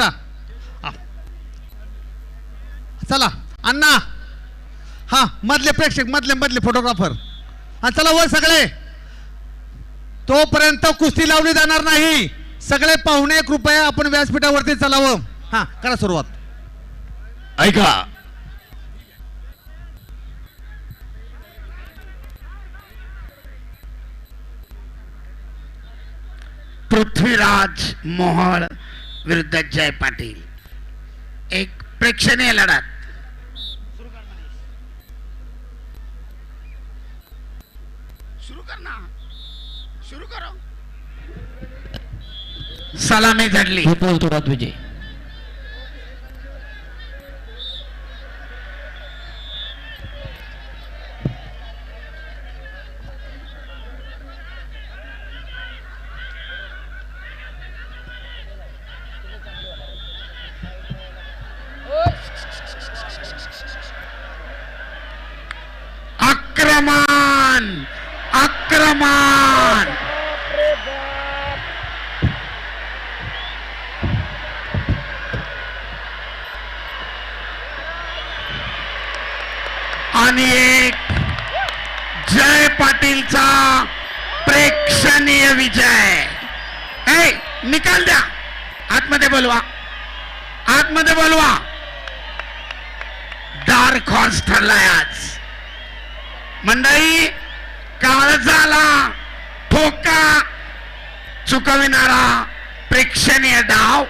हा. चला अण्णा, हा मधले प्रेक्षक, मधले फोटोग्राफर, हा चला वर सगळे. तोपर्यंत कुस्ती लावली जाणार नाही. सगळे पाहुणे कृपया आपण व्यासपीठावरती चलावं. हा करा सुरुवात. ऐका, पृथ्वीराज मोहोळ विरुद्ध जय पाटील, एक प्रेक्षणीय लढत. सुरू कर ना, सुरू करो. सलामी झडली. तुरात विजय. आक्रमण, आक्रमण. आणि एक जय पाटीलचा प्रेक्षणीय विजय. ए निकाल द्या, आतमध्ये बोलवा, आतमध्ये बोलवा. डार्क हॉर्स ठरलाय आज. मंडळी, काळजाला ठोका चुकविणारा प्रेक्षणीय डाव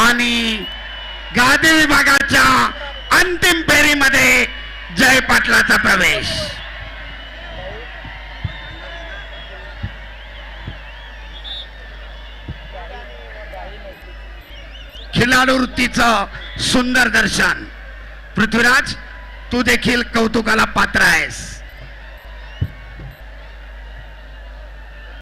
आणि गादी विभागाच्या अंतिम फेरीमध्ये जय पाटलाचा प्रवेश. खिलाडू वृत्तीचं सुंदर दर्शन. पृथ्वीराज, तू देखील कौतुकाला पात्र आहेस.